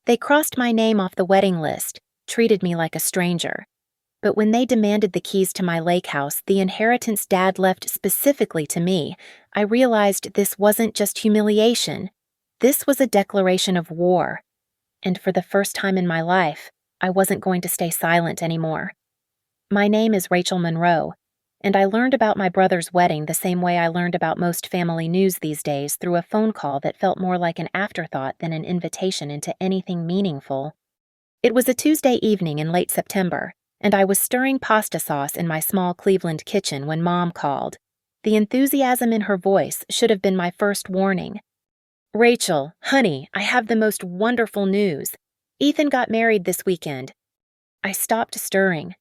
They crossed my name off the wedding list, treated me like a stranger. But when they demanded the keys to my lake house, the inheritance Dad left specifically to me, I realized this wasn't just humiliation. This was a declaration of war. And for the first time in my life, I wasn't going to stay silent anymore. My name is Rachel Monroe, and I learned about my brother's wedding the same way I learned about most family news these days, through a phone call that felt more like an afterthought than an invitation into anything meaningful. It was a Tuesday evening in late September, and I was stirring pasta sauce in my small Cleveland kitchen when Mom called. The enthusiasm in her voice should have been my first warning. "Rachel, honey, I have the most wonderful news. Ethan got married this weekend." I stopped stirring.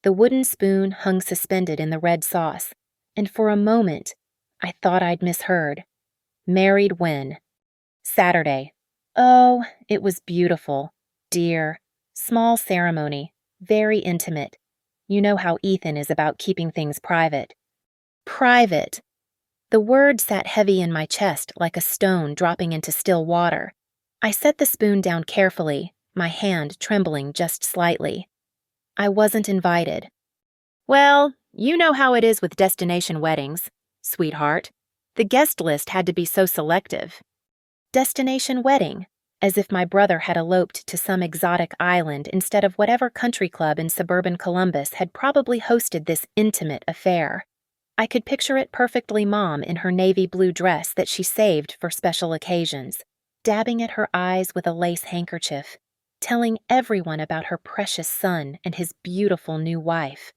The wooden spoon hung suspended in the red sauce, and for a moment, I thought I'd misheard. Married when? Saturday. Oh, it was beautiful, dear. Small ceremony, very intimate. You know how Ethan is about keeping things private. Private. The word sat heavy in my chest like a stone dropping into still water. I set the spoon down carefully, my hand trembling just slightly. I wasn't invited. Well, you know how it is with destination weddings, sweetheart. The guest list had to be so selective. Destination wedding, as if my brother had eloped to some exotic island instead of whatever country club in suburban Columbus had probably hosted this intimate affair. I could picture it perfectly, Mom in her navy blue dress that she saved for special occasions, dabbing at her eyes with a lace handkerchief, telling everyone about her precious son and his beautiful new wife.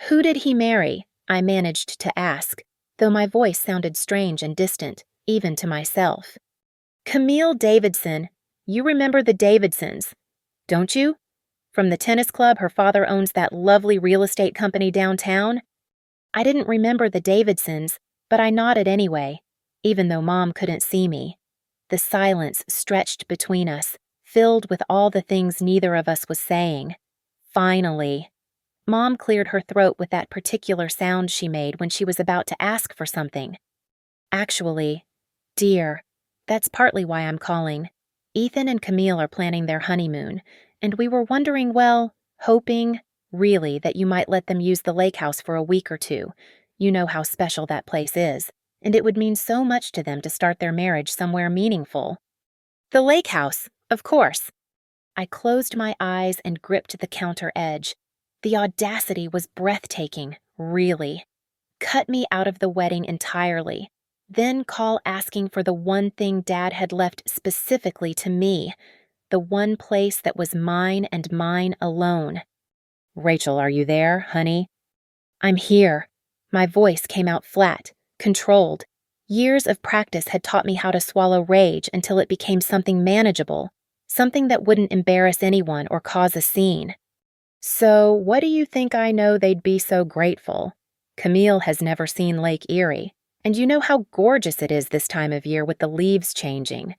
Who did he marry? I managed to ask, though my voice sounded strange and distant, even to myself. Camille Davidson. You remember the Davidsons, don't you? From the tennis club her father owns that lovely real estate company downtown? I didn't remember the Davidsons, but I nodded anyway, even though Mom couldn't see me. The silence stretched between us, filled with all the things neither of us was saying. Finally. Mom cleared her throat with that particular sound she made when she was about to ask for something. Actually, dear, that's partly why I'm calling. Ethan and Camille are planning their honeymoon, and we were wondering, well, hoping, really, that you might let them use the lake house for a week or two. You know how special that place is, and it would mean so much to them to start their marriage somewhere meaningful. The lake house, of course. I closed my eyes and gripped the counter edge. The audacity was breathtaking, really. Cut me out of the wedding entirely. Then call asking for the one thing Dad had left specifically to me, the one place that was mine and mine alone. Rachel, are you there, honey? I'm here. My voice came out flat, controlled. Years of practice had taught me how to swallow rage until it became something manageable, something that wouldn't embarrass anyone or cause a scene. So, what do you think I know they'd be so grateful? Camille has never seen Lake Erie, and you know how gorgeous it is this time of year with the leaves changing.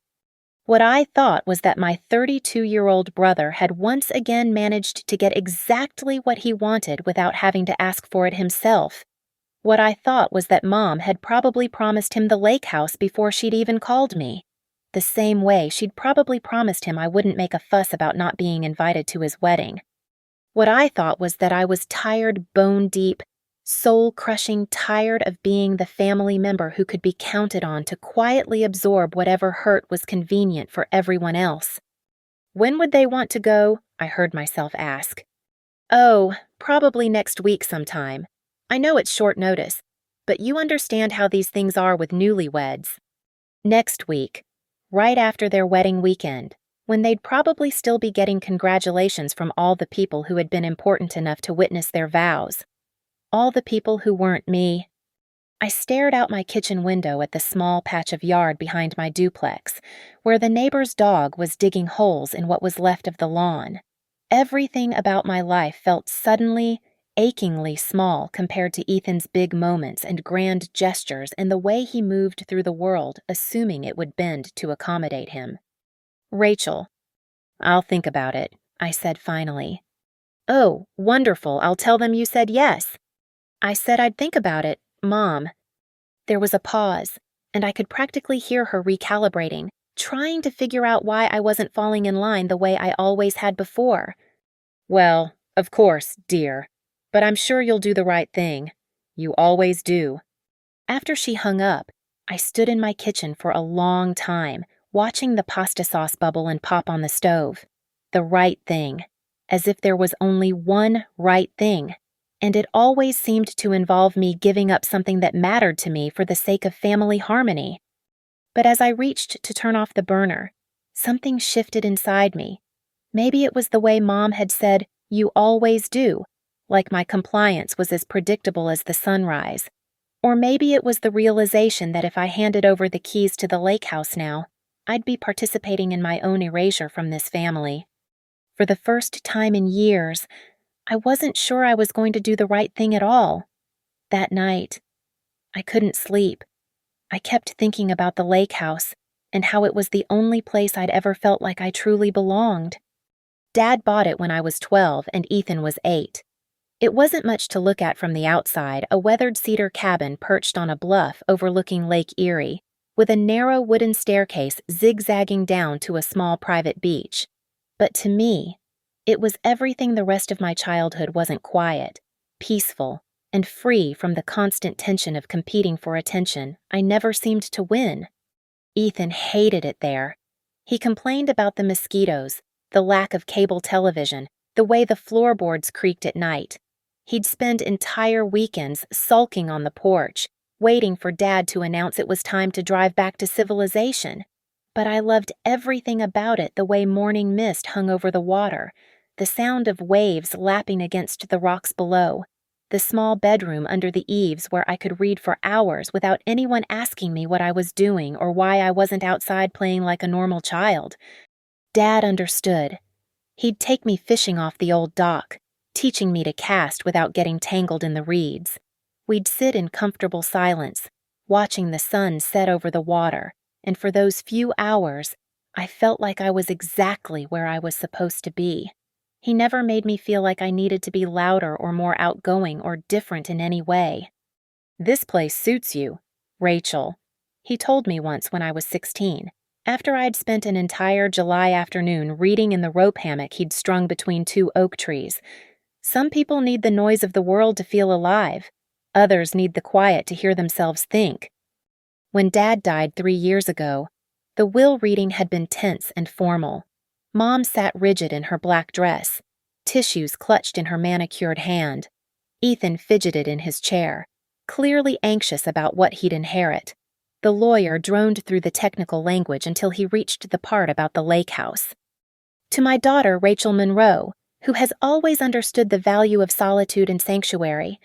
What I thought was that my 32-year-old brother had once again managed to get exactly what he wanted without having to ask for it himself. What I thought was that Mom had probably promised him the lake house before she'd even called me. The same way she'd probably promised him I wouldn't make a fuss about not being invited to his wedding. What I thought was that I was tired, bone-deep, soul-crushing tired of being the family member who could be counted on to quietly absorb whatever hurt was convenient for everyone else. When would they want to go? I heard myself ask. Oh, probably next week sometime. I know it's short notice, but you understand how these things are with newlyweds. Next week, right after their wedding weekend, when they'd probably still be getting congratulations from all the people who had been important enough to witness their vows. All the people who weren't me. I stared out my kitchen window at the small patch of yard behind my duplex, where the neighbor's dog was digging holes in what was left of the lawn. Everything about my life felt suddenly, achingly small compared to Ethan's big moments and grand gestures and the way he moved through the world, assuming it would bend to accommodate him. Rachel. I'll think about it, I said finally. Oh, wonderful, I'll tell them you said yes. I said I'd think about it, Mom. There was a pause, and I could practically hear her recalibrating, trying to figure out why I wasn't falling in line the way I always had before. "Well, of course, dear, but I'm sure you'll do the right thing. You always do." After she hung up, I stood in my kitchen for a long time, watching the pasta sauce bubble and pop on the stove. The right thing. As if there was only one right thing. And it always seemed to involve me giving up something that mattered to me for the sake of family harmony. But as I reached to turn off the burner, something shifted inside me. Maybe it was the way Mom had said, "You always do," like my compliance was as predictable as the sunrise. Or maybe it was the realization that if I handed over the keys to the lake house now, I'd be participating in my own erasure from this family. For the first time in years, I wasn't sure I was going to do the right thing at all. That night, I couldn't sleep. I kept thinking about the lake house and how it was the only place I'd ever felt like I truly belonged. Dad bought it when I was 12 and Ethan was 8. It wasn't much to look at from the outside, a weathered cedar cabin perched on a bluff overlooking Lake Erie, with a narrow wooden staircase zigzagging down to a small private beach. But to me, it was everything the rest of my childhood wasn't quiet, peaceful, and free from the constant tension of competing for attention I never seemed to win. Ethan hated it there. He complained about the mosquitoes, the lack of cable television, the way the floorboards creaked at night. He'd spend entire weekends sulking on the porch, waiting for Dad to announce it was time to drive back to civilization. But I loved everything about it, the way morning mist hung over the water, the sound of waves lapping against the rocks below, the small bedroom under the eaves where I could read for hours without anyone asking me what I was doing or why I wasn't outside playing like a normal child. Dad understood. He'd take me fishing off the old dock, teaching me to cast without getting tangled in the reeds. We'd sit in comfortable silence, watching the sun set over the water, and for those few hours, I felt like I was exactly where I was supposed to be. He never made me feel like I needed to be louder or more outgoing or different in any way. "This place suits you, Rachel," he told me once when I was 16, after I'd spent an entire July afternoon reading in the rope hammock he'd strung between 2 oak trees. "Some people need the noise of the world to feel alive. Others need the quiet to hear themselves think." When Dad died 3 years ago, the will reading had been tense and formal. Mom sat rigid in her black dress, tissues clutched in her manicured hand. Ethan fidgeted in his chair, clearly anxious about what he'd inherit. The lawyer droned through the technical language until he reached the part about the lake house. "To my daughter, Rachel Monroe, who has always understood the value of solitude and sanctuary,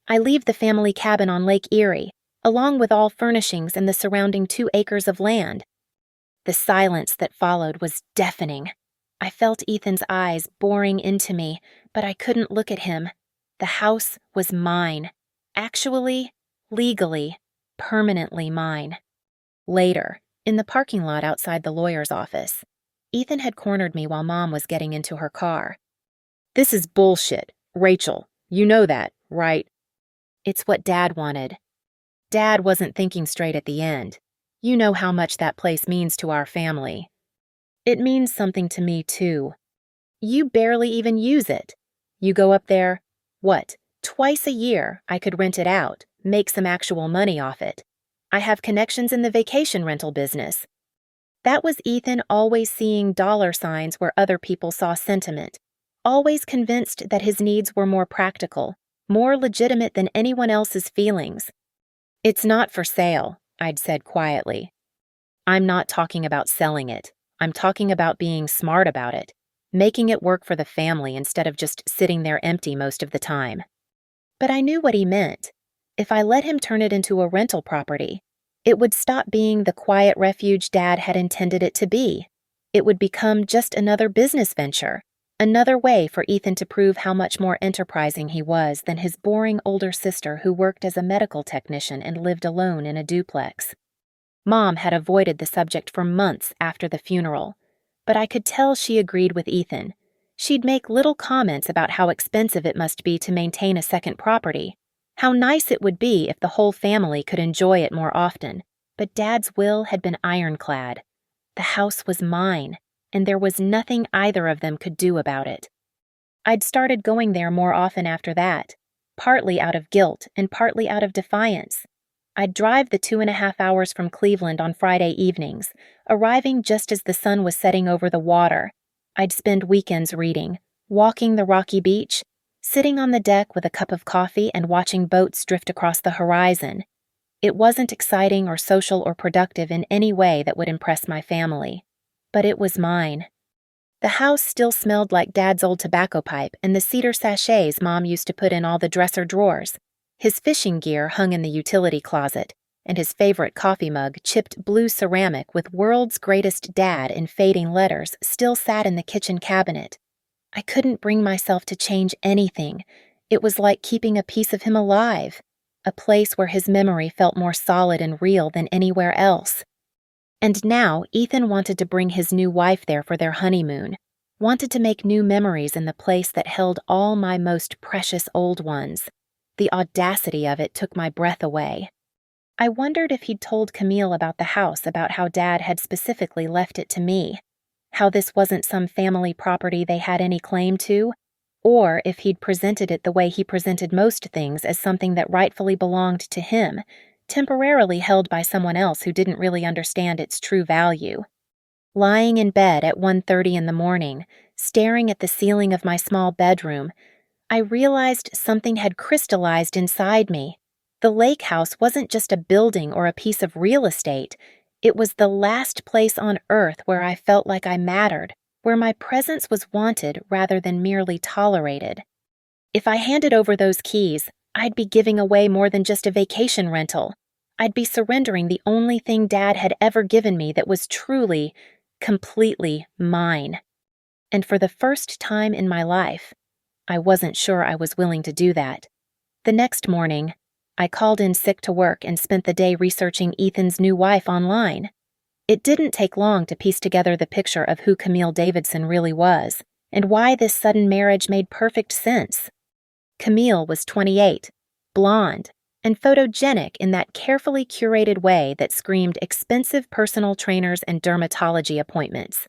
I leave the family cabin on Lake Erie, along with all furnishings and the surrounding 2 acres of land." The silence that followed was deafening. I felt Ethan's eyes boring into me, but I couldn't look at him. The house was mine. Actually, legally, permanently mine. Later, in the parking lot outside the lawyer's office, Ethan had cornered me while Mom was getting into her car. "This is bullshit, Rachel. You know that, right?" "It's what Dad wanted." Dad wasn't thinking straight at the end. "You know how much that place means to our family." "It means something to me, too. You barely even use it. You go up there, what, twice a year I could rent it out, make some actual money off it. I have connections in the vacation rental business." That was Ethan always seeing dollar signs where other people saw sentiment, always convinced that his needs were more practical, more legitimate than anyone else's feelings. "It's not for sale," I'd said quietly. "I'm not talking about selling it. I'm talking about being smart about it, making it work for the family instead of just sitting there empty most of the time." But I knew what he meant. If I let him turn it into a rental property, it would stop being the quiet refuge Dad had intended it to be. It would become just another business venture, another way for Ethan to prove how much more enterprising he was than his boring older sister who worked as a medical technician and lived alone in a duplex. Mom had avoided the subject for months after the funeral, but I could tell she agreed with Ethan. She'd make little comments about how expensive it must be to maintain a second property, how nice it would be if the whole family could enjoy it more often, but Dad's will had been ironclad. The house was mine, and there was nothing either of them could do about it. I'd started going there more often after that, partly out of guilt and partly out of defiance. I'd drive the 2.5 hours from Cleveland on Friday evenings, arriving just as the sun was setting over the water. I'd spend weekends reading, walking the rocky beach, sitting on the deck with a cup of coffee and watching boats drift across the horizon. It wasn't exciting or social or productive in any way that would impress my family, but it was mine. The house still smelled like Dad's old tobacco pipe and the cedar sachets Mom used to put in all the dresser drawers. His fishing gear hung in the utility closet, and his favorite coffee mug, chipped blue ceramic with "World's Greatest Dad" in fading letters, still sat in the kitchen cabinet. I couldn't bring myself to change anything. It was like keeping a piece of him alive, a place where his memory felt more solid and real than anywhere else. And now Ethan wanted to bring his new wife there for their honeymoon, wanted to make new memories in the place that held all my most precious old ones. The audacity of it took my breath away. I wondered if he'd told Camille about the house, about how Dad had specifically left it to me, how this wasn't some family property they had any claim to, or if he'd presented it the way he presented most things, as something that rightfully belonged to him, temporarily held by someone else who didn't really understand its true value. Lying in bed at 1:30 in the morning, staring at the ceiling of my small bedroom, I realized something had crystallized inside me. The lake house wasn't just a building or a piece of real estate. It was the last place on earth where I felt like I mattered, where my presence was wanted rather than merely tolerated. If I handed over those keys, I'd be giving away more than just a vacation rental. I'd be surrendering the only thing Dad had ever given me that was truly, completely mine. And for the first time in my life, I wasn't sure I was willing to do that. The next morning, I called in sick to work and spent the day researching Ethan's new wife online. It didn't take long to piece together the picture of who Camille Davidson really was, and why this sudden marriage made perfect sense. Camille was 28, blonde, and photogenic in that carefully curated way that screamed expensive personal trainers and dermatology appointments.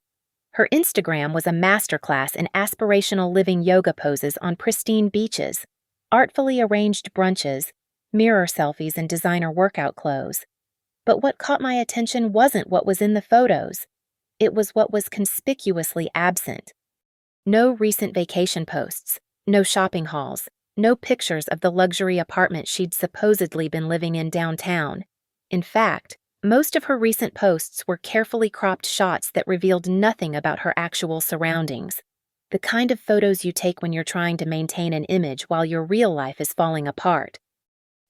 Her Instagram was a masterclass in aspirational living yoga poses on pristine beaches, artfully arranged brunches, mirror selfies, and designer workout clothes. But what caught my attention wasn't what was in the photos. It was what was conspicuously absent. No recent vacation posts, no shopping hauls, no pictures of the luxury apartment she'd supposedly been living in downtown. In fact, most of her recent posts were carefully cropped shots that revealed nothing about her actual surroundings. The kind of photos you take when you're trying to maintain an image while your real life is falling apart.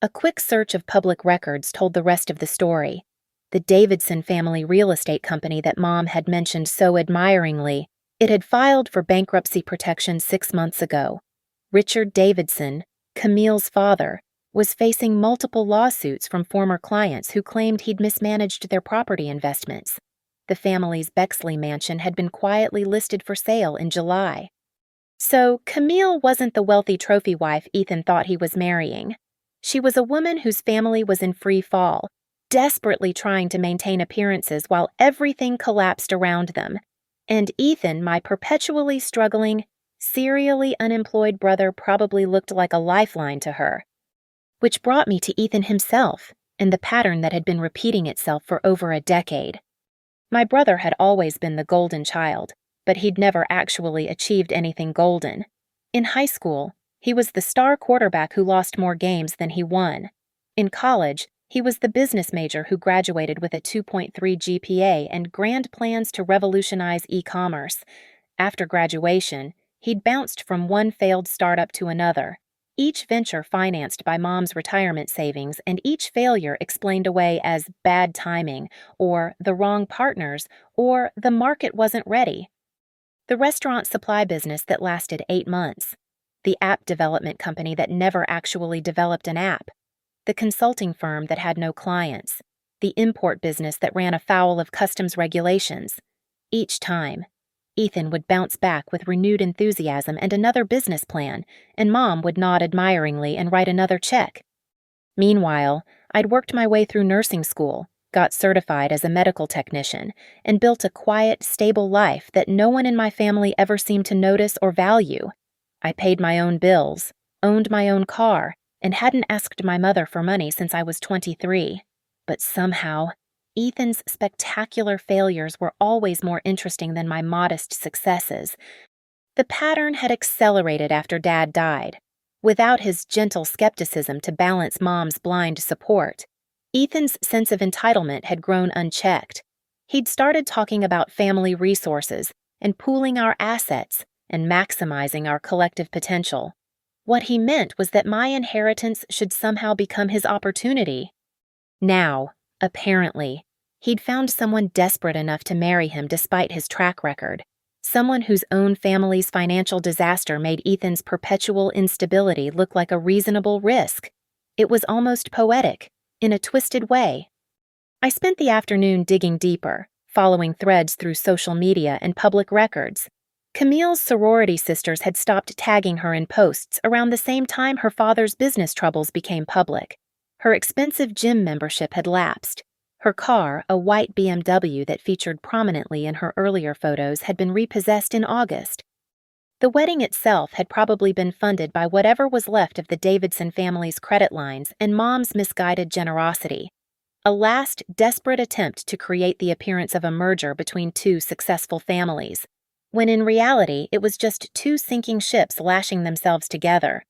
A quick search of public records told the rest of the story. The Davidson family real estate company that Mom had mentioned so admiringly, it had filed for bankruptcy protection 6 months ago. Richard Davidson, Camille's father, was facing multiple lawsuits from former clients who claimed he'd mismanaged their property investments. The family's Bexley mansion had been quietly listed for sale in July. So Camille wasn't the wealthy trophy wife Ethan thought he was marrying. She was a woman whose family was in free fall, desperately trying to maintain appearances while everything collapsed around them. And Ethan, my perpetually struggling, serially unemployed brother, probably looked like a lifeline to her. Which brought me to Ethan himself, and the pattern that had been repeating itself for over a decade. My brother had always been the golden child, but he'd never actually achieved anything golden. In high school, he was the star quarterback who lost more games than he won. In college, he was the business major who graduated with a 2.3 GPA and grand plans to revolutionize e-commerce. After graduation, he'd bounced from one failed startup to another, each venture financed by Mom's retirement savings, and each failure explained away as bad timing, or the wrong partners, or the market wasn't ready. The restaurant supply business that lasted 8 months. The app development company that never actually developed an app. The consulting firm that had no clients. The import business that ran afoul of customs regulations. Each time, Ethan would bounce back with renewed enthusiasm and another business plan, and Mom would nod admiringly and write another check. Meanwhile, I'd worked my way through nursing school, got certified as a medical technician, and built a quiet, stable life that no one in my family ever seemed to notice or value. I paid my own bills, owned my own car, and hadn't asked my mother for money since I was 23. But somehow, Ethan's spectacular failures were always more interesting than my modest successes. The pattern had accelerated after Dad died. Without his gentle skepticism to balance Mom's blind support, Ethan's sense of entitlement had grown unchecked. He'd started talking about family resources and pooling our assets and maximizing our collective potential. What he meant was that my inheritance should somehow become his opportunity. Now, apparently, he'd found someone desperate enough to marry him despite his track record, someone whose own family's financial disaster made Ethan's perpetual instability look like a reasonable risk. It was almost poetic, in a twisted way. I spent the afternoon digging deeper, following threads through social media and public records. Camille's sorority sisters had stopped tagging her in posts around the same time her father's business troubles became public. Her expensive gym membership had lapsed. Her car, a white BMW that featured prominently in her earlier photos, had been repossessed in August. The wedding itself had probably been funded by whatever was left of the Davidson family's credit lines and Mom's misguided generosity. A last, desperate attempt to create the appearance of a merger between two successful families, when in reality it was just two sinking ships lashing themselves together.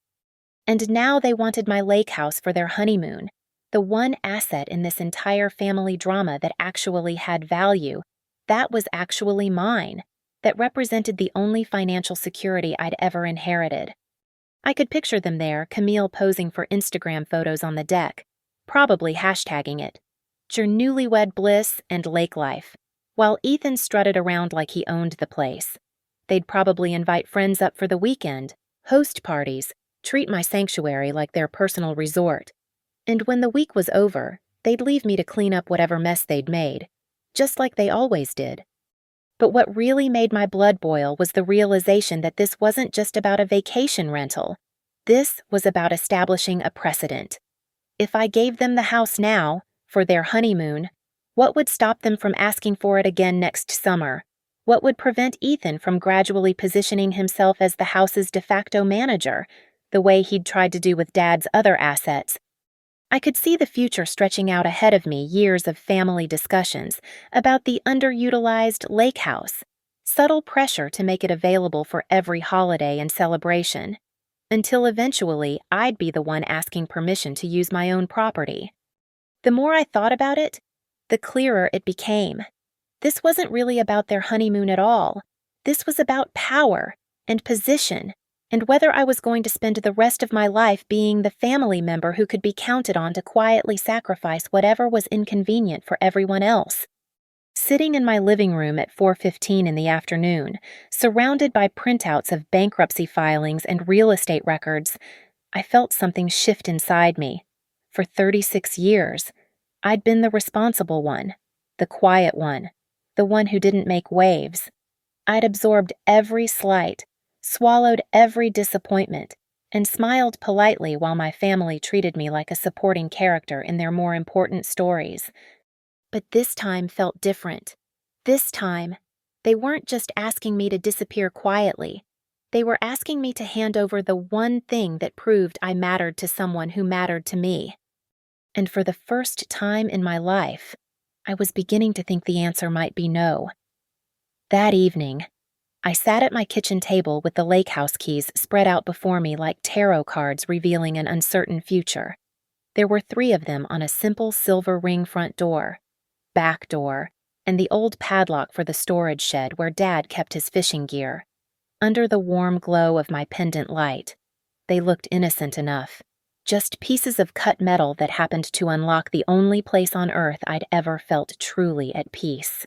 And now they wanted my lake house for their honeymoon, the one asset in this entire family drama that actually had value, that was actually mine, that represented the only financial security I'd ever inherited. I could picture them there, Camille posing for Instagram photos on the deck, probably hashtagging it, "Your newlywed bliss and lake life," while Ethan strutted around like he owned the place. They'd probably invite friends up for the weekend, host parties, treat my sanctuary like their personal resort. And when the week was over, they'd leave me to clean up whatever mess they'd made, just like they always did. But what really made my blood boil was the realization that this wasn't just about a vacation rental. This was about establishing a precedent. If I gave them the house now, for their honeymoon, what would stop them from asking for it again next summer? What would prevent Ethan from gradually positioning himself as the house's de facto manager, the way he'd tried to do with Dad's other assets? I could see the future stretching out ahead of me, years of family discussions about the underutilized lake house, subtle pressure to make it available for every holiday and celebration, until eventually I'd be the one asking permission to use my own property. The more I thought about it, the clearer it became. This wasn't really about their honeymoon at all. This was about power and position, and whether I was going to spend the rest of my life being the family member who could be counted on to quietly sacrifice whatever was inconvenient for everyone else. Sitting in my living room at 4:15 in the afternoon, surrounded by printouts of bankruptcy filings and real estate records, I felt something shift inside me. For 36 years, I'd been the responsible one, the quiet one, the one who didn't make waves. I'd absorbed every slight, swallowed every disappointment, and smiled politely while my family treated me like a supporting character in their more important stories. But this time felt different. This time, they weren't just asking me to disappear quietly. They were asking me to hand over the one thing that proved I mattered to someone who mattered to me. And for the first time in my life, I was beginning to think the answer might be no. That evening, I sat at my kitchen table with the lake house keys spread out before me like tarot cards revealing an uncertain future. There were 3 of them on a simple silver ring front door, back door, and the old padlock for the storage shed where Dad kept his fishing gear. Under the warm glow of my pendant light, they looked innocent enough, just pieces of cut metal that happened to unlock the only place on earth I'd ever felt truly at peace.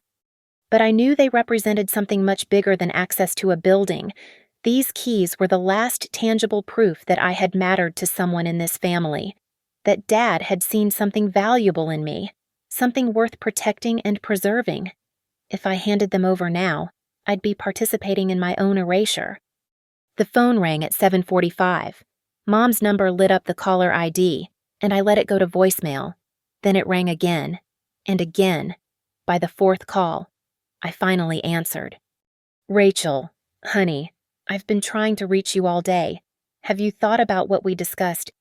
But I knew they represented something much bigger than access to a building. These keys were the last tangible proof that I had mattered to someone in this family, that Dad had seen something valuable in me, something worth protecting and preserving. If I handed them over now, I'd be participating in my own erasure. The phone rang at 7:45. Mom's number lit up the caller ID, and I let it go to voicemail. Then it rang again, And again, by the fourth call, I finally answered. Rachel, honey, I've been trying to reach you all day. Have you thought about what we discussed?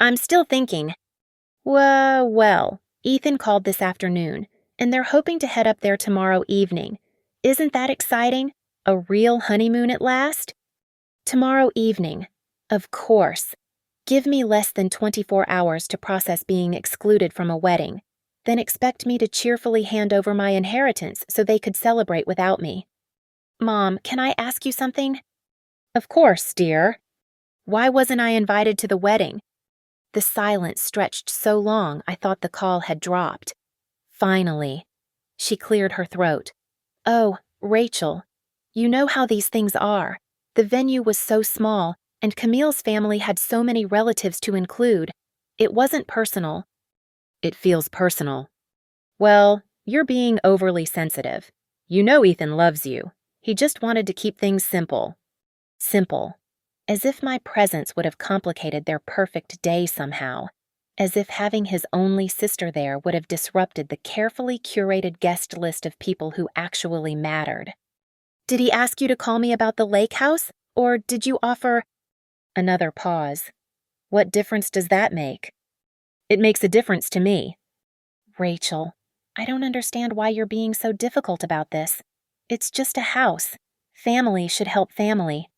I'm still thinking. Well, Ethan called this afternoon, and they're hoping to head up there tomorrow evening. Isn't that exciting? A real honeymoon at last? Tomorrow evening. Of course. Give me less than 24 hours to process being excluded from a wedding, then expect me to cheerfully hand over my inheritance so they could celebrate without me. Mom, can I ask you something? Of course, dear. Why wasn't I invited to the wedding? The silence stretched so long I thought the call had dropped. Finally, she cleared her throat. Oh, Rachel, you know how these things are. The venue was so small, and Camille's family had so many relatives to include. It wasn't personal. It feels personal. Well, you're being overly sensitive. You know Ethan loves you. He just wanted to keep things simple. Simple. As if my presence would have complicated their perfect day somehow. As if having his only sister there would have disrupted the carefully curated guest list of people who actually mattered. Did he ask you to call me about the lake house, or did you offer... Another pause. What difference does that make? It makes a difference to me. Rachel, I don't understand why you're being so difficult about this. It's just a house. Family should help family.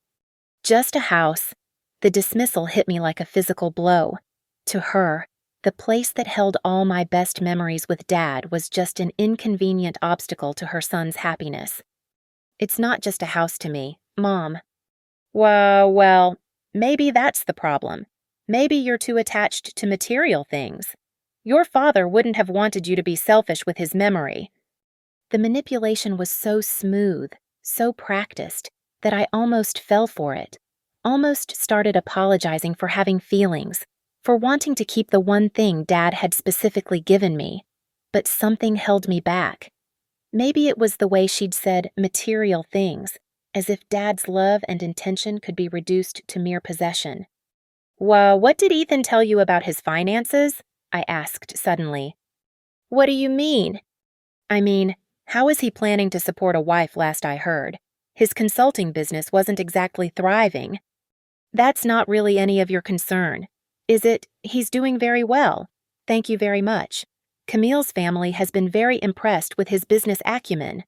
Just a house. The dismissal hit me like a physical blow. To her, the place that held all my best memories with Dad was just an inconvenient obstacle to her son's happiness. It's not just a house to me, Mom. Well, maybe that's the problem. Maybe you're too attached to material things. Your father wouldn't have wanted you to be selfish with his memory. The manipulation was so smooth, so practiced, that I almost fell for it. Almost started apologizing for having feelings, for wanting to keep the one thing Dad had specifically given me. But something held me back. Maybe it was the way she'd said material things, as if Dad's love and intention could be reduced to mere possession. Well, what did Ethan tell you about his finances? I asked suddenly. What do you mean? I mean, how is he planning to support a wife last I heard? His consulting business wasn't exactly thriving. That's not really any of your concern. Is it? He's doing very well. Thank you very much. Camille's family has been very impressed with his business acumen.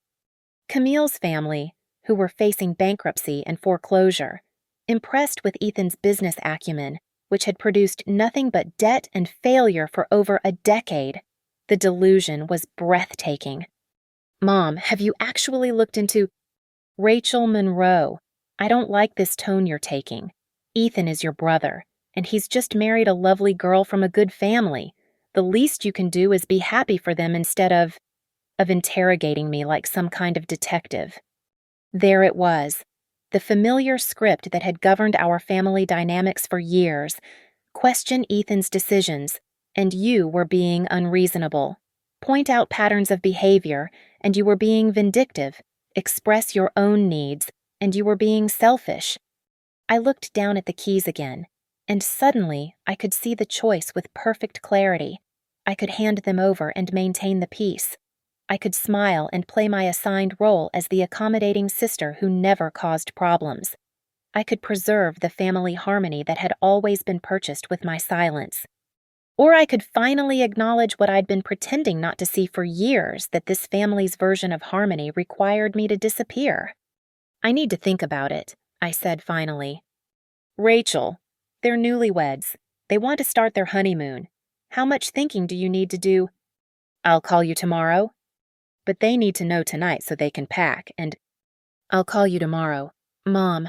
Camille's family, who were facing bankruptcy and foreclosure, impressed with Ethan's business acumen, which had produced nothing but debt and failure for over a decade. The delusion was breathtaking. Mom, have you actually looked into... Rachel Monroe, I don't like this tone you're taking. Ethan is your brother, and he's just married a lovely girl from a good family. The least you can do is be happy for them instead of interrogating me like some kind of detective. There it was, the familiar script that had governed our family dynamics for years. Question Ethan's decisions, and you were being unreasonable. Point out patterns of behavior, and you were being vindictive. Express your own needs, and you were being selfish. I looked down at the keys again, and suddenly I could see the choice with perfect clarity. I could hand them over and maintain the peace. I could smile and play my assigned role as the accommodating sister who never caused problems. I could preserve the family harmony that had always been purchased with my silence. Or I could finally acknowledge what I'd been pretending not to see for years, that this family's version of harmony required me to disappear. I need to think about it, I said finally. Rachel, they're newlyweds. They want to start their honeymoon. How much thinking do you need to do? I'll call you tomorrow. But they need to know tonight so they can pack, and I'll call you tomorrow. Mom.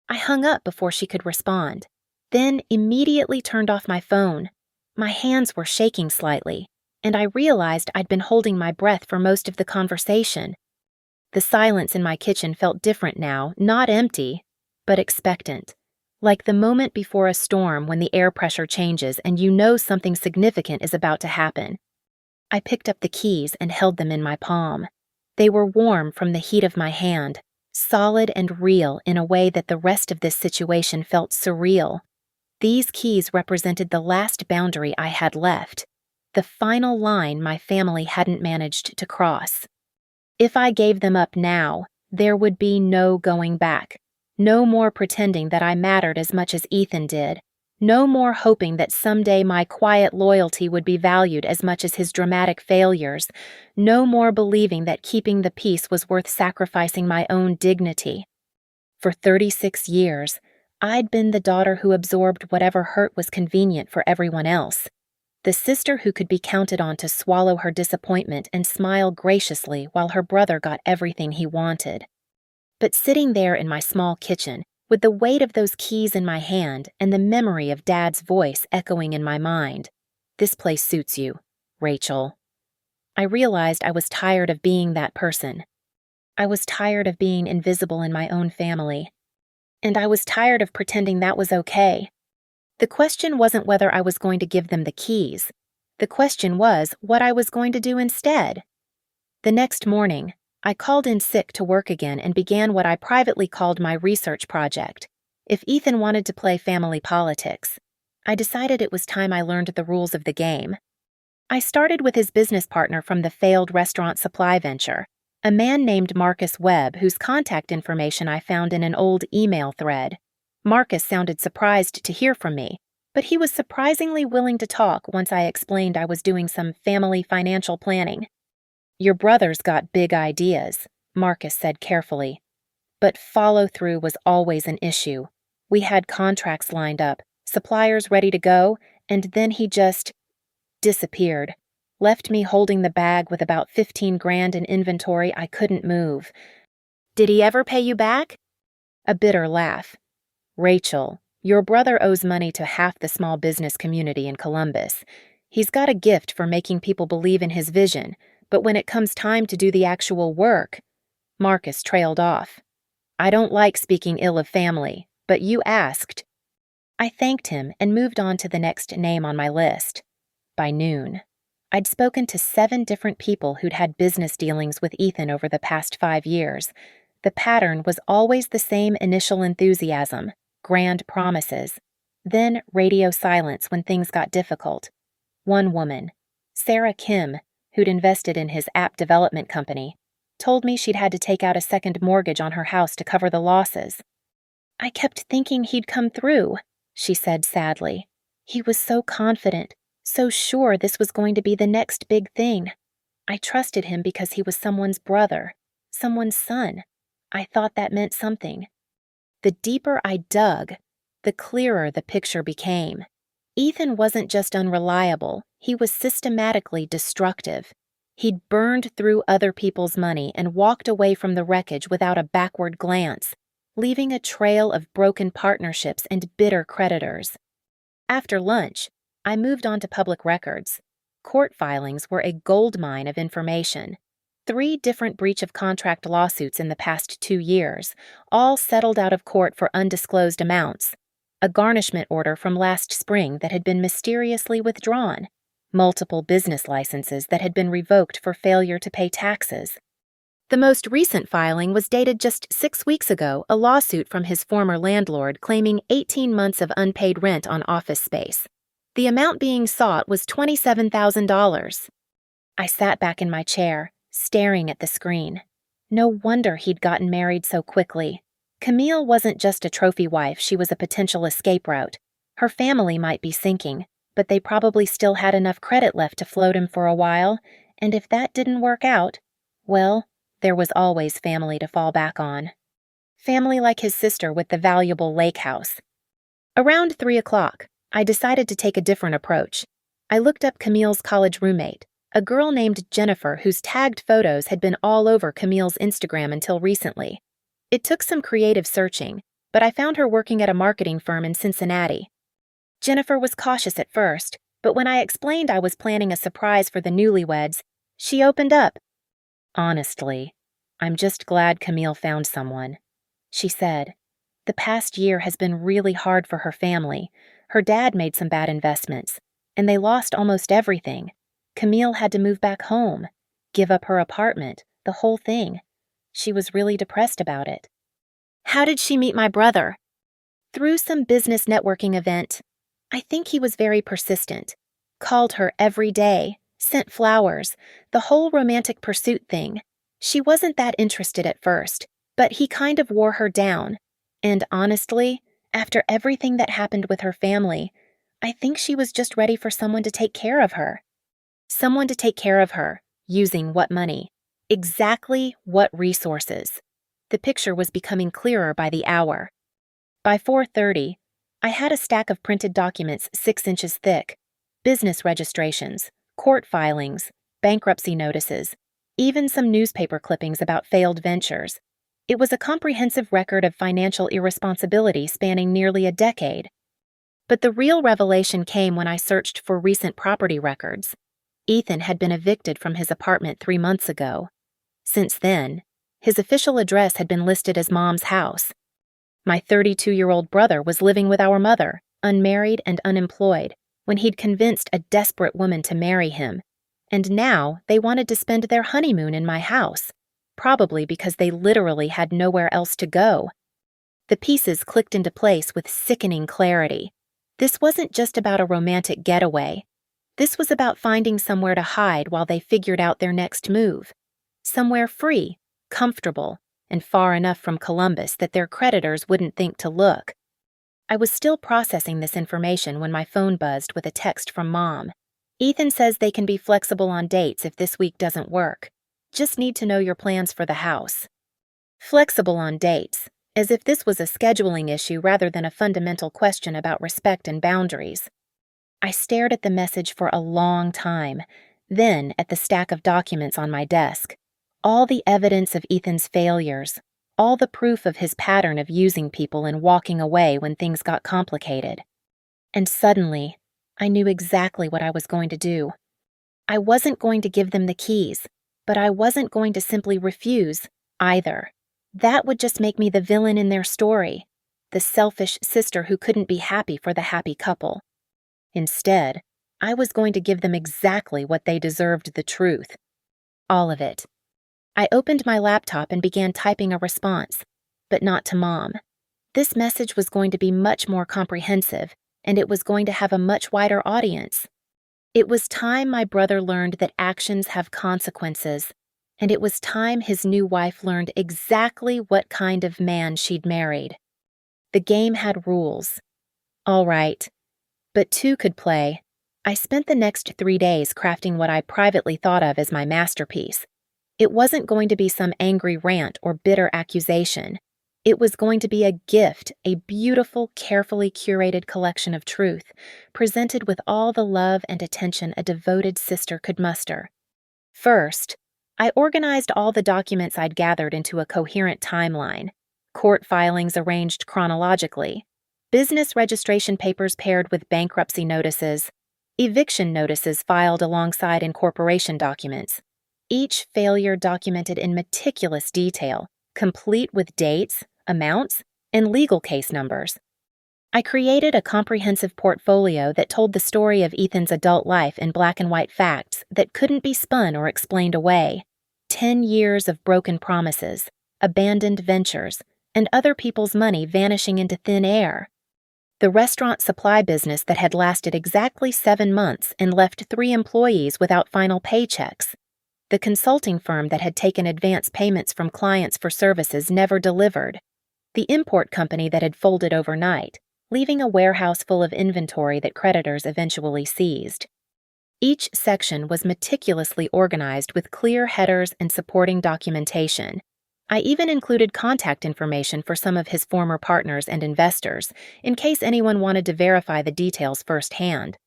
I hung up before she could respond, then immediately turned off my phone. My hands were shaking slightly, and I realized I'd been holding my breath for most of the conversation. The silence in my kitchen felt different now, not empty, but expectant. Like the moment before a storm when the air pressure changes and you know something significant is about to happen. I picked up the keys and held them in my palm. They were warm from the heat of my hand, solid and real in a way that the rest of this situation felt surreal. These keys represented the last boundary I had left. The final line my family hadn't managed to cross. If I gave them up now, there would be no going back. No more pretending that I mattered as much as Ethan did. No more hoping that someday my quiet loyalty would be valued as much as his dramatic failures. No more believing that keeping the peace was worth sacrificing my own dignity. For 36 years, I'd been the daughter who absorbed whatever hurt was convenient for everyone else. The sister who could be counted on to swallow her disappointment and smile graciously while her brother got everything he wanted. But sitting there in my small kitchen, with the weight of those keys in my hand and the memory of Dad's voice echoing in my mind, "This place suits you, Rachel." I realized I was tired of being that person. I was tired of being invisible in my own family. And I was tired of pretending that was okay. The question wasn't whether I was going to give them the keys. The question was what I was going to do instead. The next morning, I called in sick to work again and began what I privately called my research project. If Ethan wanted to play family politics, I decided it was time I learned the rules of the game. I started with his business partner from the failed restaurant supply venture, a man named Marcus Webb, whose contact information I found in an old email thread. Marcus sounded surprised to hear from me, but he was surprisingly willing to talk once I explained I was doing some family financial planning. "Your brother's got big ideas," Marcus said carefully. "But follow-through was always an issue. We had contracts lined up, suppliers ready to go, and then he just disappeared. Left me holding the bag with about 15 grand in inventory I couldn't move." "Did he ever pay you back?" A bitter laugh. "Rachel, your brother owes money to half the small business community in Columbus. He's got a gift for making people believe in his vision, but when it comes time to do the actual work..." Marcus trailed off. "I don't like speaking ill of family, but you asked." I thanked him and moved on to the next name on my list. By noon, I'd spoken to 7 different people who'd had business dealings with Ethan over the past 5 years. The pattern was always the same: initial enthusiasm, grand promises, then radio silence when things got difficult. One woman, Sarah Kim, who'd invested in his app development company, told me she'd had to take out a second mortgage on her house to cover the losses. "I kept thinking he'd come through," she said sadly. "He was so confident, so sure this was going to be the next big thing. I trusted him because he was someone's brother, someone's son. I thought that meant something." The deeper I dug, the clearer the picture became. Ethan wasn't just unreliable, he was systematically destructive. He'd burned through other people's money and walked away from the wreckage without a backward glance, leaving a trail of broken partnerships and bitter creditors. After lunch, I moved on to public records. Court filings were a goldmine of information. 3 different breach of contract lawsuits in the past 2 years, all settled out of court for undisclosed amounts. A garnishment order from last spring that had been mysteriously withdrawn. Multiple business licenses that had been revoked for failure to pay taxes. The most recent filing was dated just 6 weeks ago, a lawsuit from his former landlord claiming 18 months of unpaid rent on office space. The amount being sought was $27,000. I sat back in my chair, staring at the screen. No wonder he'd gotten married so quickly. Camille wasn't just a trophy wife, she was a potential escape route. Her family might be sinking, but they probably still had enough credit left to float him for a while, and if that didn't work out, well, there was always family to fall back on. Family like his sister with the valuable lake house. Around 3 o'clock, I decided to take a different approach. I looked up Camille's college roommate, a girl named Jennifer whose tagged photos had been all over Camille's Instagram until recently. It took some creative searching, but I found her working at a marketing firm in Cincinnati. Jennifer was cautious at first, but when I explained I was planning a surprise for the newlyweds, she opened up. "Honestly, I'm just glad Camille found someone," she said. "The past year has been really hard for her family. Her dad made some bad investments, and they lost almost everything. Camille had to move back home, give up her apartment, the whole thing. She was really depressed about it." "How did she meet my brother?" "Through some business networking event. I think he was very persistent. Called her every day, sent flowers, the whole romantic pursuit thing. She wasn't that interested at first, but he kind of wore her down. And honestly, after everything that happened with her family, I think she was just ready for someone to take care of her. Someone to take care of her, using what money? Exactly what resources? The picture was becoming clearer by the hour. By 4:30, I had a stack of printed documents 6 inches thick, business registrations, court filings, bankruptcy notices, even some newspaper clippings about failed ventures. It was a comprehensive record of financial irresponsibility spanning nearly a decade. But the real revelation came when I searched for recent property records. Ethan had been evicted from his apartment 3 months ago. Since then, his official address had been listed as Mom's house. My 32-year-old brother was living with our mother, unmarried and unemployed, when he'd convinced a desperate woman to marry him. And now they wanted to spend their honeymoon in my house, probably because they literally had nowhere else to go. The pieces clicked into place with sickening clarity. This wasn't just about a romantic getaway. This was about finding somewhere to hide while they figured out their next move. Somewhere free, comfortable, and far enough from Columbus that their creditors wouldn't think to look. I was still processing this information when my phone buzzed with a text from Mom. Ethan says they can be flexible on dates if this week doesn't work. Just need to know your plans for the house. Flexible on dates, as if this was a scheduling issue rather than a fundamental question about respect and boundaries. I stared at the message for a long time, then at the stack of documents on my desk. All the evidence of Ethan's failures, all the proof of his pattern of using people and walking away when things got complicated. And suddenly, I knew exactly what I was going to do. I wasn't going to give them the keys, but I wasn't going to simply refuse either. That would just make me the villain in their story, the selfish sister who couldn't be happy for the happy couple. Instead, I was going to give them exactly what they deserved, the truth. All of it. I opened my laptop and began typing a response, but not to Mom. This message was going to be much more comprehensive, and it was going to have a much wider audience. It was time my brother learned that actions have consequences, and it was time his new wife learned exactly what kind of man she'd married. The game had rules. All right, but two could play. I spent the next 3 days crafting what I privately thought of as my masterpiece. It wasn't going to be some angry rant or bitter accusation. It was going to be a gift, a beautiful, carefully curated collection of truth, presented with all the love and attention a devoted sister could muster. First, I organized all the documents I'd gathered into a coherent timeline. Court filings arranged chronologically, business registration papers paired with bankruptcy notices, eviction notices filed alongside incorporation documents. Each failure documented in meticulous detail, complete with dates, amounts, and legal case numbers. I created a comprehensive portfolio that told the story of Ethan's adult life in black and white facts that couldn't be spun or explained away. 10 years of broken promises, abandoned ventures, and other people's money vanishing into thin air. The restaurant supply business that had lasted exactly 7 months and left 3 employees without final paychecks. The consulting firm that had taken advance payments from clients for services never delivered. The import company that had folded overnight, leaving a warehouse full of inventory that creditors eventually seized. Each section was meticulously organized with clear headers and supporting documentation. I even included contact information for some of his former partners and investors, in case anyone wanted to verify the details firsthand.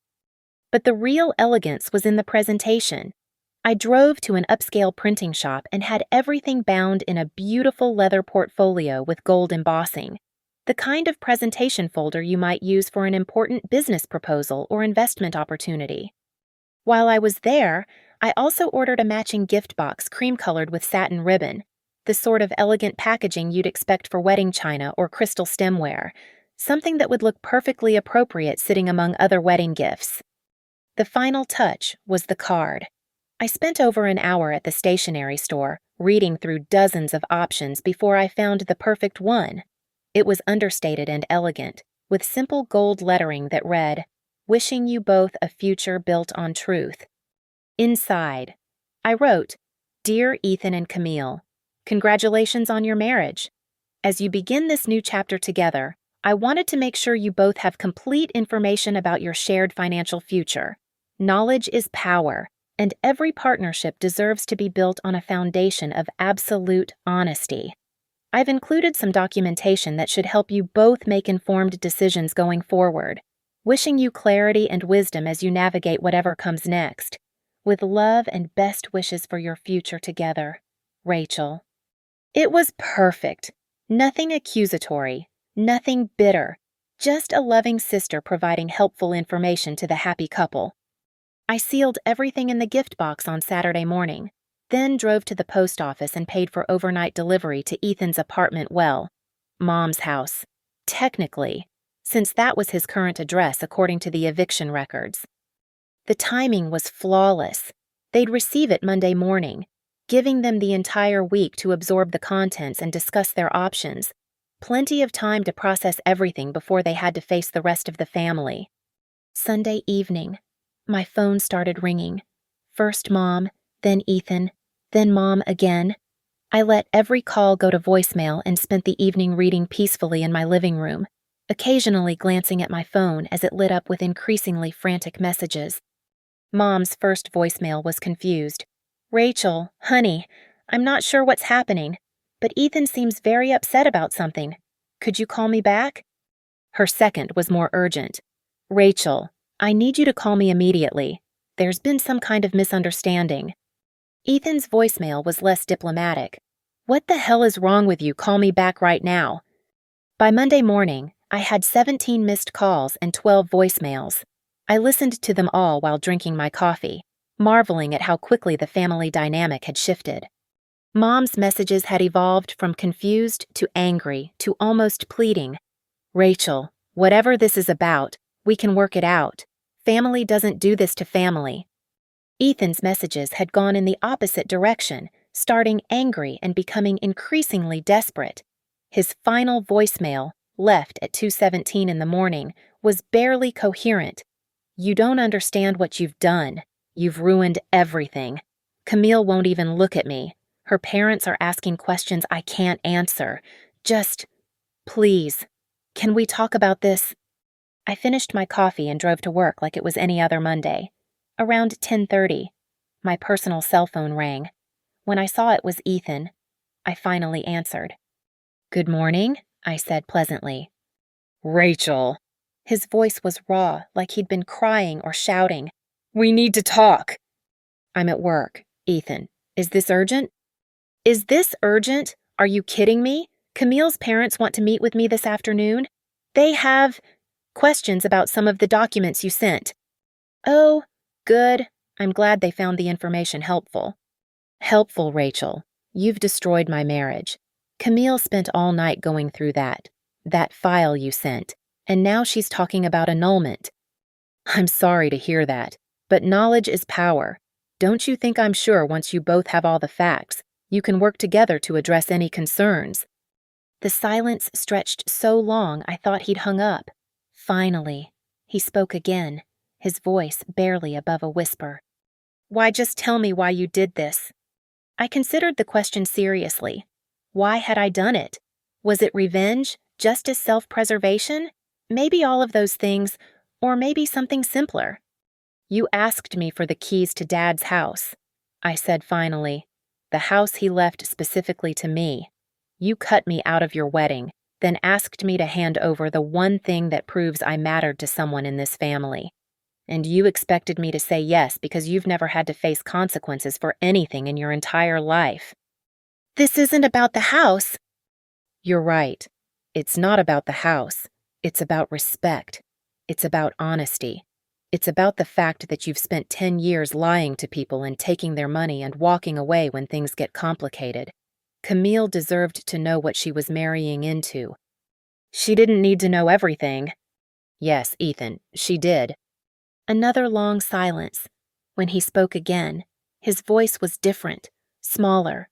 But the real elegance was in the presentation. I drove to an upscale printing shop and had everything bound in a beautiful leather portfolio with gold embossing, the kind of presentation folder you might use for an important business proposal or investment opportunity. While I was there, I also ordered a matching gift box cream-colored with satin ribbon, the sort of elegant packaging you'd expect for wedding china or crystal stemware, something that would look perfectly appropriate sitting among other wedding gifts. The final touch was the card. I spent over an hour at the stationery store, reading through dozens of options before I found the perfect one. It was understated and elegant, with simple gold lettering that read, wishing you both a future built on truth. Inside, I wrote, Dear Ethan and Camille, congratulations on your marriage. As you begin this new chapter together, I wanted to make sure you both have complete information about your shared financial future. Knowledge is power, and every partnership deserves to be built on a foundation of absolute honesty. I've included some documentation that should help you both make informed decisions going forward. Wishing you clarity and wisdom as you navigate whatever comes next. With love and best wishes for your future together, Rachel. It was perfect. Nothing accusatory, nothing bitter, just a loving sister providing helpful information to the happy couple. I sealed everything in the gift box on Saturday morning, then drove to the post office and paid for overnight delivery to Ethan's apartment Mom's house, technically, since that was his current address according to the eviction records. The timing was flawless. They'd receive it Monday morning, giving them the entire week to absorb the contents and discuss their options. Plenty of time to process everything before they had to face the rest of the family. Sunday evening, my phone started ringing. First Mom, then Ethan, then Mom again. I let every call go to voicemail and spent the evening reading peacefully in my living room, occasionally glancing at my phone as it lit up with increasingly frantic messages. Mom's first voicemail was confused. Rachel, honey, I'm not sure what's happening, but Ethan seems very upset about something. Could you call me back? Her second was more urgent. Rachel, I need you to call me immediately. There's been some kind of misunderstanding. Ethan's voicemail was less diplomatic. What the hell is wrong with you? Call me back right now. By Monday morning, I had 17 missed calls and 12 voicemails. I listened to them all while drinking my coffee, marveling at how quickly the family dynamic had shifted. Mom's messages had evolved from confused to angry to almost pleading. Rachel, whatever this is about, we can work it out. Family doesn't do this to family. Ethan's messages had gone in the opposite direction, starting angry and becoming increasingly desperate. His final voicemail, left at 2:17 in the morning, was barely coherent. You don't understand what you've done. You've ruined everything. Camille won't even look at me. Her parents are asking questions I can't answer. Just, please, can we talk about this? I finished my coffee and drove to work like it was any other Monday. Around 10:30, my personal cell phone rang. When I saw it was Ethan, I finally answered. Good morning, I said pleasantly. Rachel. His voice was raw, like he'd been crying or shouting. We need to talk. I'm at work, Ethan. Is this urgent? Is this urgent? Are you kidding me? Camille's parents want to meet with me this afternoon. They have questions about some of the documents you sent. Oh, good. I'm glad they found the information helpful. Helpful, Rachel. You've destroyed my marriage. Camille spent all night going through that file you sent, and now she's talking about annulment. I'm sorry to hear that, but knowledge is power. Don't you think I'm sure once you both have all the facts, you can work together to address any concerns? The silence stretched so long I thought he'd hung up. Finally, he spoke again, his voice barely above a whisper. Why, just tell me why you did this. I considered the question seriously. Why had I done it? Was it revenge, justice, self-preservation? Maybe all of those things, or maybe something simpler. You asked me for the keys to Dad's house. I said finally, the house he left specifically to me. You cut me out of your wedding, then asked me to hand over the one thing that proves I mattered to someone in this family. And you expected me to say yes because you've never had to face consequences for anything in your entire life. This isn't about the house. You're right. It's not about the house. It's about respect. It's about honesty. It's about the fact that you've spent 10 years lying to people and taking their money and walking away when things get complicated. Camille deserved to know what she was marrying into. She didn't need to know everything. Yes, Ethan, she did. Another long silence. When he spoke again, his voice was different, smaller.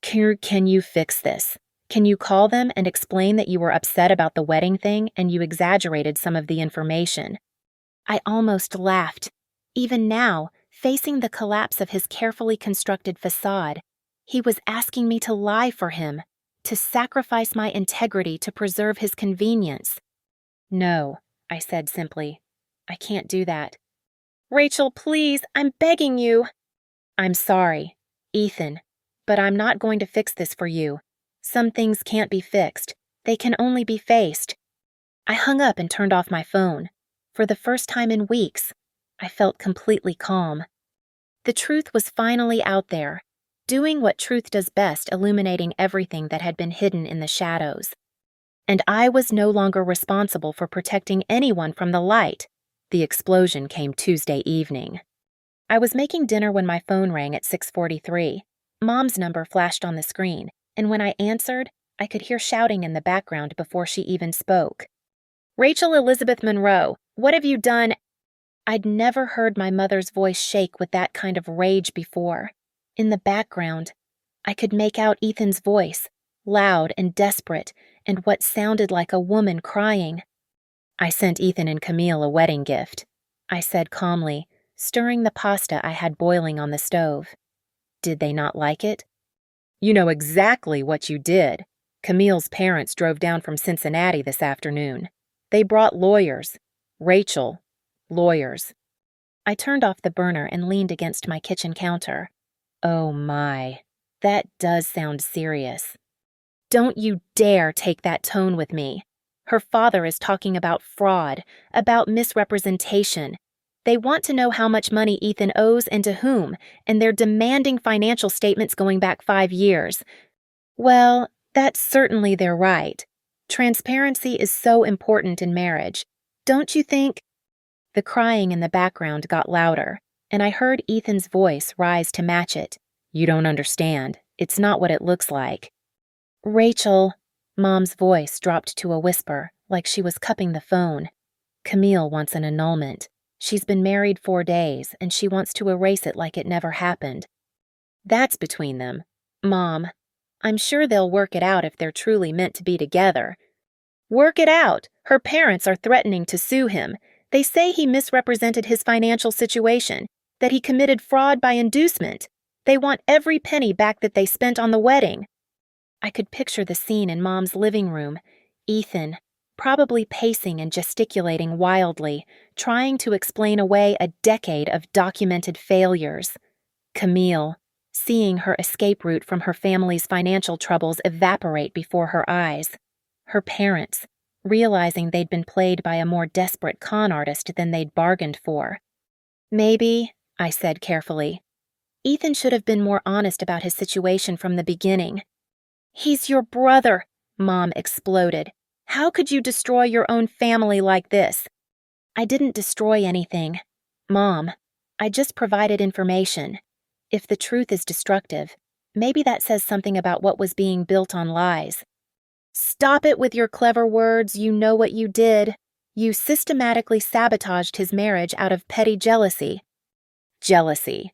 Can you fix this? Can you call them and explain that you were upset about the wedding thing and you exaggerated some of the information? I almost laughed. Even now, facing the collapse of his carefully constructed facade, he was asking me to lie for him, to sacrifice my integrity to preserve his convenience. "No," I said simply. "I can't do that." "Rachel, please, I'm begging you." "I'm sorry, Ethan, but I'm not going to fix this for you. Some things can't be fixed. They can only be faced." I hung up and turned off my phone. For the first time in weeks, I felt completely calm. The truth was finally out there, doing what truth does best, illuminating everything that had been hidden in the shadows. And I was no longer responsible for protecting anyone from the light. The explosion came Tuesday evening. I was making dinner when my phone rang at 6:43. Mom's number flashed on the screen, and when I answered, I could hear shouting in the background before she even spoke. "Rachel Elizabeth Monroe, what have you done?" I'd never heard my mother's voice shake with that kind of rage before. In the background, I could make out Ethan's voice, loud and desperate, and what sounded like a woman crying. "I sent Ethan and Camille a wedding gift," I said calmly, stirring the pasta I had boiling on the stove. "Did they not like it?" "You know exactly what you did. Camille's parents drove down from Cincinnati this afternoon. They brought lawyers. Rachel, lawyers." I turned off the burner and leaned against my kitchen counter. Oh my, that does sound serious. Don't you dare take that tone with me. Her father is talking about fraud, about misrepresentation. They want to know how much money Ethan owes and to whom, and they're demanding financial statements going back 5 years. Well, that's certainly their right. Transparency is so important in marriage. Don't you think? The crying in the background got louder, and I heard Ethan's voice rise to match it. "You don't understand. It's not what it looks like." "Rachel," Mom's voice dropped to a whisper, like she was cupping the phone. "Camille wants an annulment. She's been married 4 days, and she wants to erase it like it never happened." "That's between them. Mom, I'm sure they'll work it out if they're truly meant to be together." "Work it out? Her parents are threatening to sue him. They say he misrepresented his financial situation, that he committed fraud by inducement. They want every penny back that they spent on the wedding." I could picture the scene in Mom's living room. Ethan, probably pacing and gesticulating wildly, trying to explain away a decade of documented failures. Camille, seeing her escape route from her family's financial troubles evaporate before her eyes. Her parents, realizing they'd been played by a more desperate con artist than they'd bargained for. "Maybe," I said carefully, "Ethan should have been more honest about his situation from the beginning." "He's your brother," Mom exploded. "How could you destroy your own family like this?" "I didn't destroy anything. Mom, I just provided information. If the truth is destructive, maybe that says something about what was being built on lies." "Stop it with your clever words. You know what you did. You systematically sabotaged his marriage out of petty jealousy." Jealousy.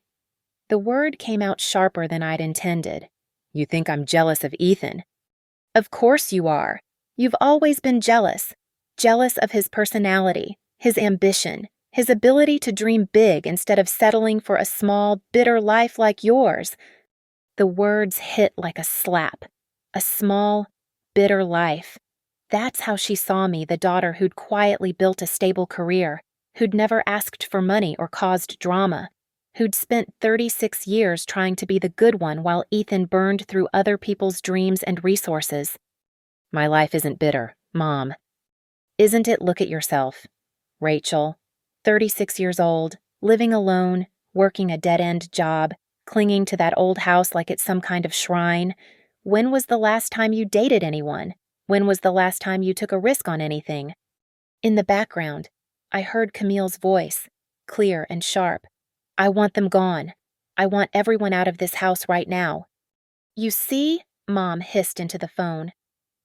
The word came out sharper than I'd intended. "You think I'm jealous of Ethan?" "Of course you are. You've always been jealous. Jealous of his personality, his ambition, his ability to dream big instead of settling for a small, bitter life like yours." The words hit like a slap. A small, bitter life. That's how she saw me, the daughter who'd quietly built a stable career, who'd never asked for money or caused drama, who'd spent 36 years trying to be the good one while Ethan burned through other people's dreams and resources. "My life isn't bitter, Mom. Isn't it? Look at yourself. Rachel, 36 years old, living alone, working a dead-end job, clinging to that old house like it's some kind of shrine. When was the last time you dated anyone? When was the last time you took a risk on anything?" In the background, I heard Camille's voice, clear and sharp. "I want them gone. I want everyone out of this house right now." "You see?" Mom hissed into the phone.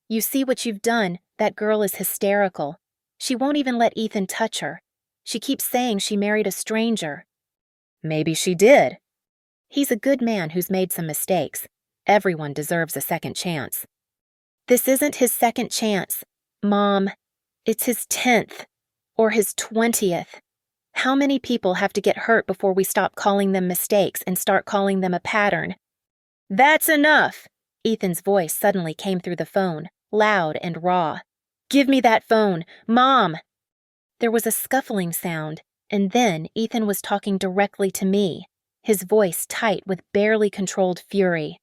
"You see what you've done? That girl is hysterical. She won't even let Ethan touch her. She keeps saying she married a stranger." "Maybe she did." "He's a good man who's made some mistakes. Everyone deserves a second chance." "This isn't his second chance, Mom. It's his 10th, or his 20th. How many people have to get hurt before we stop calling them mistakes and start calling them a pattern? That's enough! Ethan's voice suddenly came through the phone, loud and raw. Give me that phone! Mom! There was a scuffling sound, and then Ethan was talking directly to me, his voice tight with barely controlled fury.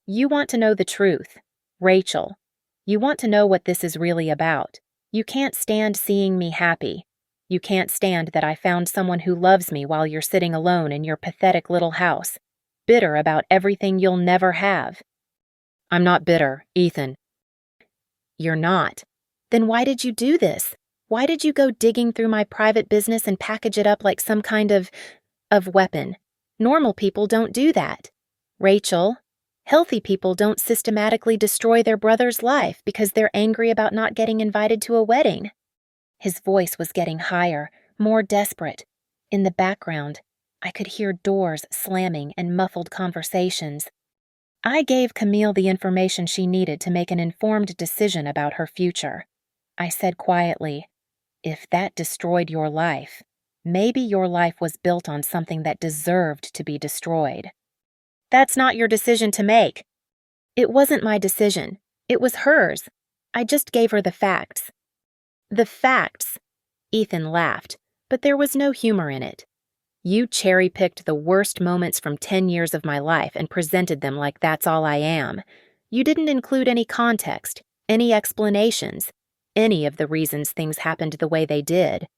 You want to know the truth, Rachel. You want to know what this is really about. You can't stand seeing me happy. You can't stand that I found someone who loves me while you're sitting alone in your pathetic little house, bitter about everything you'll never have. I'm not bitter, Ethan. You're not. Then why did you do this? Why did you go digging through my private business and package it up like some kind of weapon? Normal people don't do that. Rachel, healthy people don't systematically destroy their brother's life because they're angry about not getting invited to a wedding. His voice was getting higher, more desperate. In the background, I could hear doors slamming and muffled conversations. I gave Camille the information she needed to make an informed decision about her future. I said quietly, if that destroyed your life, maybe your life was built on something that deserved to be destroyed. That's not your decision to make. It wasn't my decision. It was hers. I just gave her the facts. The facts? Ethan laughed, but there was no humor in it. You cherry-picked the worst moments from 10 years of my life and presented them like that's all I am. You didn't include any context, any explanations, any of the reasons things happened the way they did.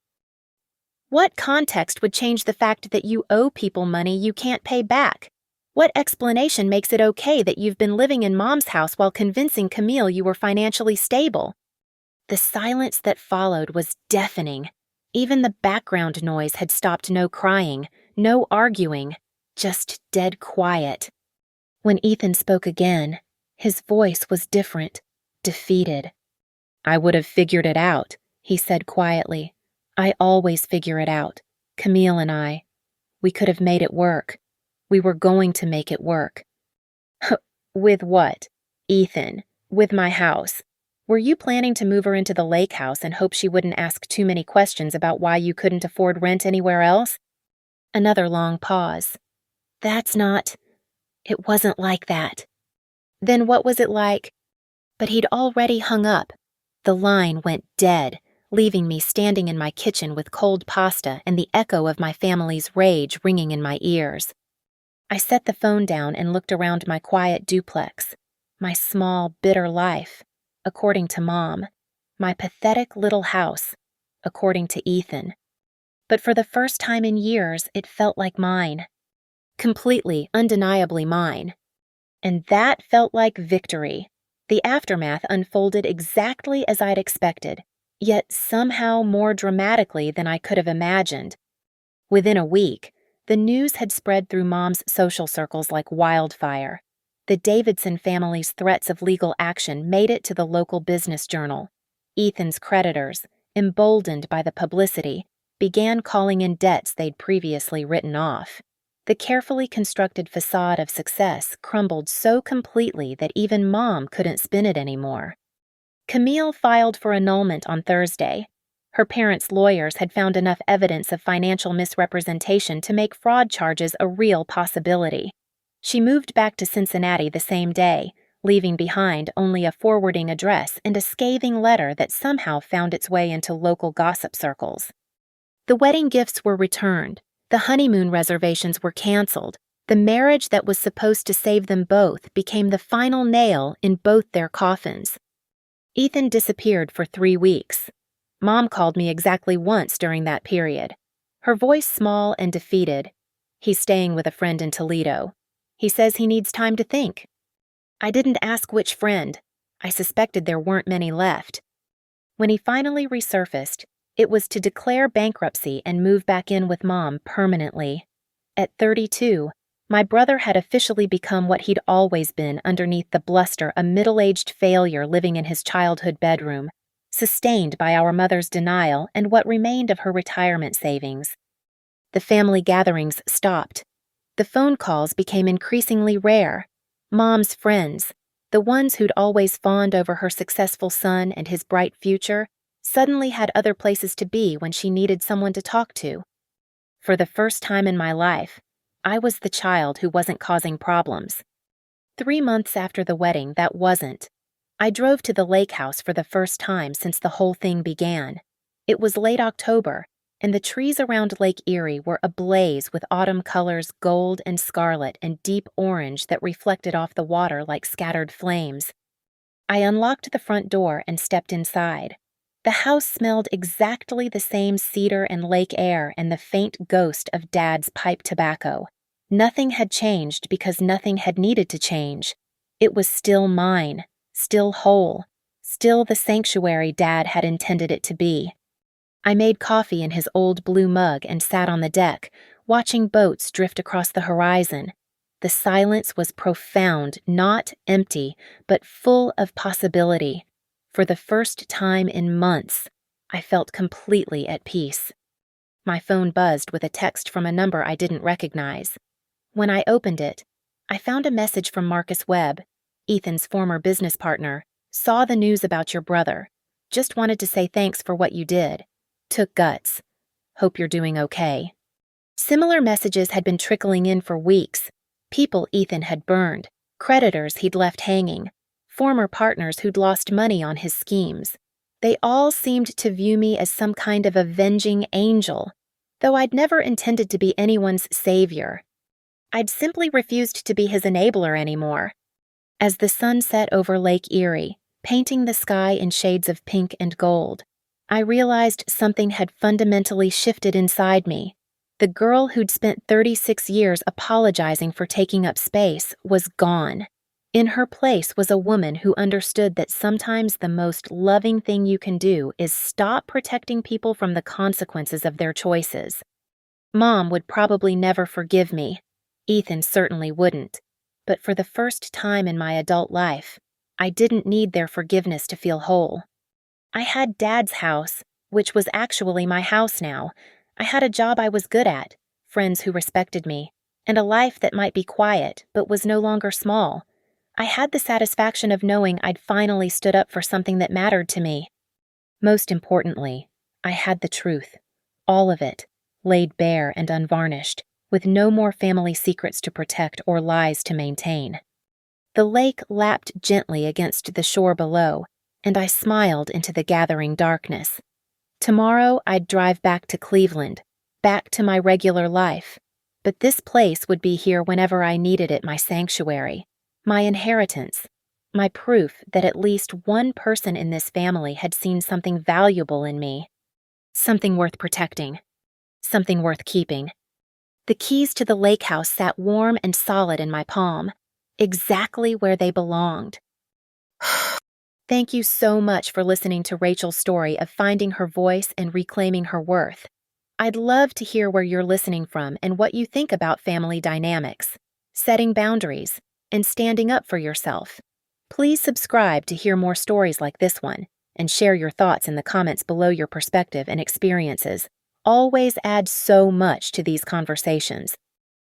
What context would change the fact that you owe people money you can't pay back? What explanation makes it okay that you've been living in Mom's house while convincing Camille you were financially stable? The silence that followed was deafening. Even the background noise had stopped. No crying, no arguing, just dead quiet. When Ethan spoke again, his voice was different, defeated. I would have figured it out, he said quietly. I always figure it out. Camille and I. We could have made it work. We were going to make it work. With what? Ethan, with my house. Were you planning to move her into the lake house and hope she wouldn't ask too many questions about why you couldn't afford rent anywhere else? Another long pause. It wasn't like that. Then what was it like? But he'd already hung up. The line went dead, leaving me standing in my kitchen with cold pasta and the echo of my family's rage ringing in my ears. I set the phone down and looked around my quiet duplex, my small, bitter life. According to Mom, my pathetic little house, according to Ethan. But for the first time in years, it felt like mine. Completely, undeniably mine. And that felt like victory. The aftermath unfolded exactly as I'd expected, yet somehow more dramatically than I could have imagined. Within a week, the news had spread through Mom's social circles like wildfire. The Davidson family's threats of legal action made it to the local business journal. Ethan's creditors, emboldened by the publicity, began calling in debts they'd previously written off. The carefully constructed facade of success crumbled so completely that even Mom couldn't spin it anymore. Camille filed for annulment on Thursday. Her parents' lawyers had found enough evidence of financial misrepresentation to make fraud charges a real possibility. She moved back to Cincinnati the same day, leaving behind only a forwarding address and a scathing letter that somehow found its way into local gossip circles. The wedding gifts were returned, the honeymoon reservations were canceled, the marriage that was supposed to save them both became the final nail in both their coffins. Ethan disappeared for 3 weeks. Mom called me exactly once during that period, her voice small and defeated. He's staying with a friend in Toledo. He says he needs time to think. I didn't ask which friend. I suspected there weren't many left. When he finally resurfaced, it was to declare bankruptcy and move back in with Mom permanently. At 32, my brother had officially become what he'd always been underneath the bluster, a middle-aged failure living in his childhood bedroom, sustained by our mother's denial and what remained of her retirement savings. The family gatherings stopped. The phone calls became increasingly rare. Mom's friends, the ones who'd always fawned over her successful son and his bright future, suddenly had other places to be when she needed someone to talk to. For the first time in my life, I was the child who wasn't causing problems. 3 months after the wedding, that wasn't. I drove to the lake house for the first time since the whole thing began. It was late October, and the trees around Lake Erie were ablaze with autumn colors, gold and scarlet and deep orange that reflected off the water like scattered flames. I unlocked the front door and stepped inside. The house smelled exactly the same cedar and lake air and the faint ghost of Dad's pipe tobacco. Nothing had changed because nothing had needed to change. It was still mine, still whole, still the sanctuary Dad had intended it to be. I made coffee in his old blue mug and sat on the deck, watching boats drift across the horizon. The silence was profound, not empty, but full of possibility. For the first time in months, I felt completely at peace. My phone buzzed with a text from a number I didn't recognize. When I opened it, I found a message from Marcus Webb, Ethan's former business partner. Saw the news about your brother. Just wanted to say thanks for what you did. Took guts. Hope you're doing okay. Similar messages had been trickling in for weeks. People Ethan had burned, creditors he'd left hanging, former partners who'd lost money on his schemes. They all seemed to view me as some kind of avenging angel, though I'd never intended to be anyone's savior. I'd simply refused to be his enabler anymore. As the sun set over Lake Erie, painting the sky in shades of pink and gold, I realized something had fundamentally shifted inside me. The girl who'd spent 36 years apologizing for taking up space was gone. In her place was a woman who understood that sometimes the most loving thing you can do is stop protecting people from the consequences of their choices. Mom would probably never forgive me. Ethan certainly wouldn't. But for the first time in my adult life, I didn't need their forgiveness to feel whole. I had Dad's house, which was actually my house now. I had a job I was good at, friends who respected me, and a life that might be quiet but was no longer small. I had the satisfaction of knowing I'd finally stood up for something that mattered to me. Most importantly, I had the truth, all of it, laid bare and unvarnished, with no more family secrets to protect or lies to maintain. The lake lapped gently against the shore below, and I smiled into the gathering darkness. Tomorrow I'd drive back to Cleveland, back to my regular life, but this place would be here whenever I needed it, my sanctuary, my inheritance, my proof that at least one person in this family had seen something valuable in me, something worth protecting, something worth keeping. The keys to the lake house sat warm and solid in my palm, exactly where they belonged. Thank you so much for listening to Rachel's story of finding her voice and reclaiming her worth. I'd love to hear where you're listening from and what you think about family dynamics, setting boundaries, and standing up for yourself. Please subscribe to hear more stories like this one, and share your thoughts in the comments below. Your perspective and experiences always add so much to these conversations.